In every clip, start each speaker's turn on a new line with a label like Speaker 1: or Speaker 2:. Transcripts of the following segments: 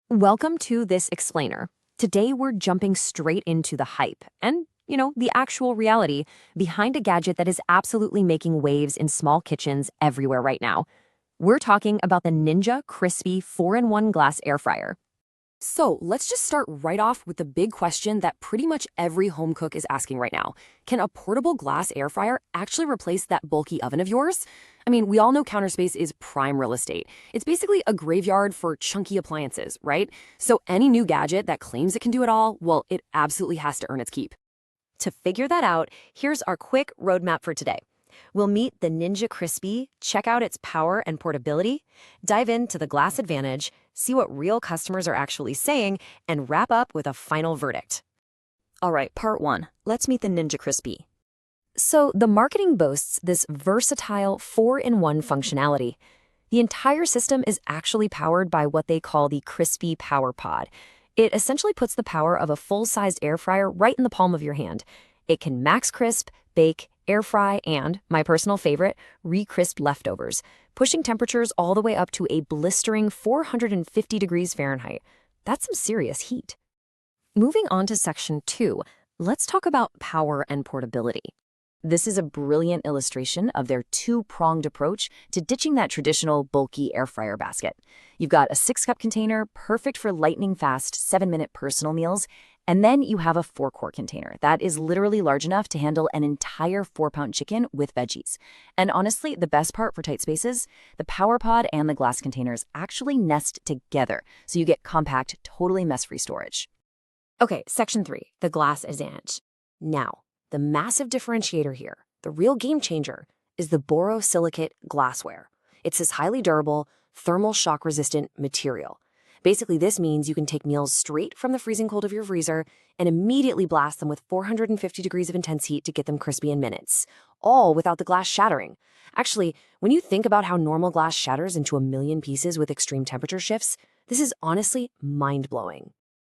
Speaker 1: Welcome to this explainer. Today we're jumping straight into the hype and, the actual reality behind a gadget that is absolutely making waves in small kitchens everywhere right now. We're talking about the Ninja Crispi 4-in-1 glass air fryer. So let's just start right off with the big question that pretty much every home cook is asking right now. Can a portable glass air fryer actually replace that bulky oven of yours? I mean, we all know counter space is prime real estate. It's basically a graveyard for chunky appliances, right? So any new gadget that claims it can do it all, well, it absolutely has to earn its keep. To figure that out, here's our quick roadmap for today. We'll meet the Ninja Crispi, check out its power and portability, dive into the glass advantage, see what real customers are actually saying, and wrap up with a final verdict. All right, part one. Let's meet the Ninja Crispi. So the marketing boasts this versatile 4-in-1 functionality. The entire system is actually powered by what they call the Crispi Power Pod. It essentially puts the power of a full-sized air fryer right in the palm of your hand. It can max crisp, bake, air fry, and, my personal favorite, re-crisp leftovers, pushing temperatures all the way up to a blistering 450 degrees Fahrenheit. That's some serious heat. Moving on to section 2, let's talk about power and portability. This is a brilliant illustration of their two-pronged approach to ditching that traditional bulky air fryer basket. You've got a 6-cup container, perfect for lightning-fast 7-minute personal meals, and then you have a 4-quart container that is literally large enough to handle an entire 4-pound chicken with veggies. And honestly, the best part for tight spaces, the Power Pod and the glass containers actually nest together, so you get compact, totally mess-free storage. Okay, section 3, the glass advantage. Now, the massive differentiator here, the real game changer, is the borosilicate glassware. It's this highly durable, thermal shock-resistant material. Basically, this means you can take meals straight from the freezing cold of your freezer and immediately blast them with 450 degrees of intense heat to get them crispy in minutes, all without the glass shattering. Actually, when you think about how normal glass shatters into a million pieces with extreme temperature shifts, this is honestly mind-blowing.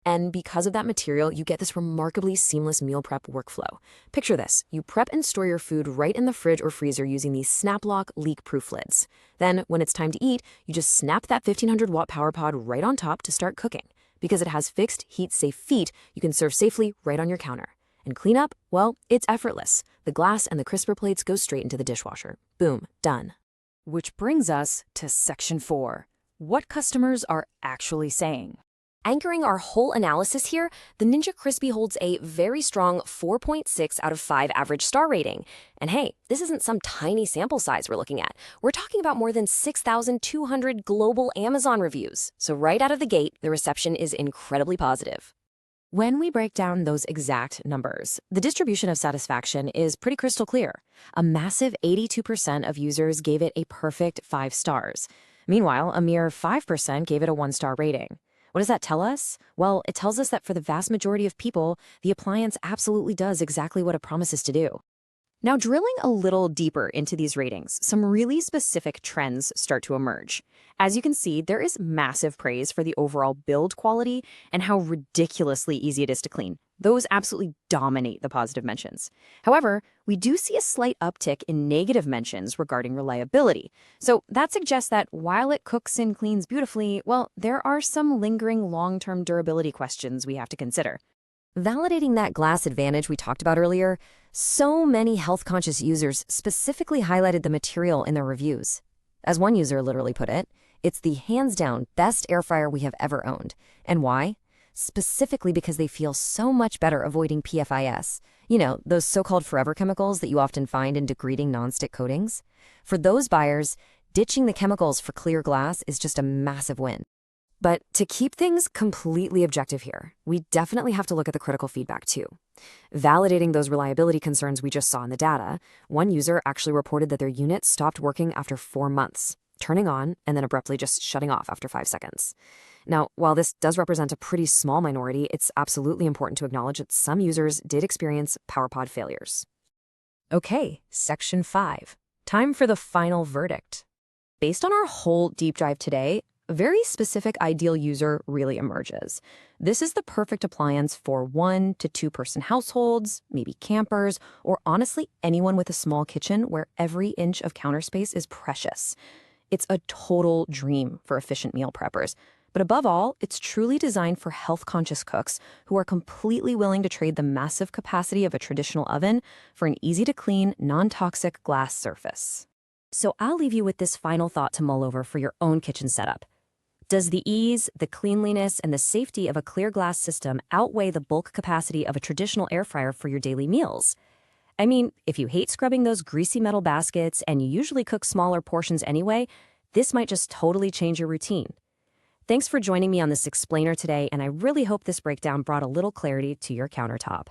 Speaker 1: And because of that material, you get this remarkably seamless meal prep workflow. Picture this. You prep and store your food right in the fridge or freezer using these snap-lock leak-proof lids. Then, when it's time to eat, you just snap that 1500-watt power pod right on top to start cooking. Because it has fixed, heat-safe feet, you can serve safely right on your counter. And cleanup, well, it's effortless. The glass and the crisper plates go straight into the dishwasher. Boom, done. Which brings us to section 4. What customers are actually saying. Anchoring our whole analysis here, the Ninja Crispi holds a very strong 4.6 out of 5 average star rating. And hey, this isn't some tiny sample size we're looking at. We're talking about more than 6,200 global Amazon reviews. So right out of the gate, the reception is incredibly positive. When we break down those exact numbers, the distribution of satisfaction is pretty crystal clear. A massive 82% of users gave it a perfect 5 stars. Meanwhile, a mere 5% gave it a 1-star rating. What does that tell us? Well, it tells us that for the vast majority of people, the appliance absolutely does exactly what it promises to do. Now, drilling a little deeper into these ratings, some really specific trends start to emerge. As you can see, there is massive praise for the overall build quality and how ridiculously easy it is to clean. Those absolutely dominate the positive mentions. However, we do see a slight uptick in negative mentions regarding reliability. So that suggests that while it cooks and cleans beautifully, well, there are some lingering long-term durability questions we have to consider. Validating that glass advantage we talked about earlier, so many health-conscious users specifically highlighted the material in their reviews. As one user literally put it, it's the hands-down best air fryer we have ever owned. And why? Specifically because they feel so much better avoiding PFAS. Those so-called forever chemicals that you often find in degrading nonstick coatings. For those buyers, ditching the chemicals for clear glass is just a massive win. But to keep things completely objective here, we definitely have to look at the critical feedback too. Validating those reliability concerns we just saw in the data, one user actually reported that their unit stopped working after 4 months, turning on and then abruptly just shutting off after 5 seconds. Now, while this does represent a pretty small minority, it's absolutely important to acknowledge that some users did experience PowerPod failures. Okay, section 5. Time for the final verdict. Based on our whole deep dive today, a very specific ideal user really emerges. This is the perfect appliance for 1 to 2 person households, maybe campers, or honestly anyone with a small kitchen where every inch of counter space is precious. It's a total dream for efficient meal preppers. But above all, it's truly designed for health-conscious cooks who are completely willing to trade the massive capacity of a traditional oven for an easy-to-clean, non-toxic glass surface. So I'll leave you with this final thought to mull over for your own kitchen setup. Does the ease, the cleanliness, and the safety of a clear glass system outweigh the bulk capacity of a traditional air fryer for your daily meals? I mean, if you hate scrubbing those greasy metal baskets and you usually cook smaller portions anyway, this might just totally change your routine. Thanks for joining me on this explainer today, and I really hope this breakdown brought a little clarity to your countertop.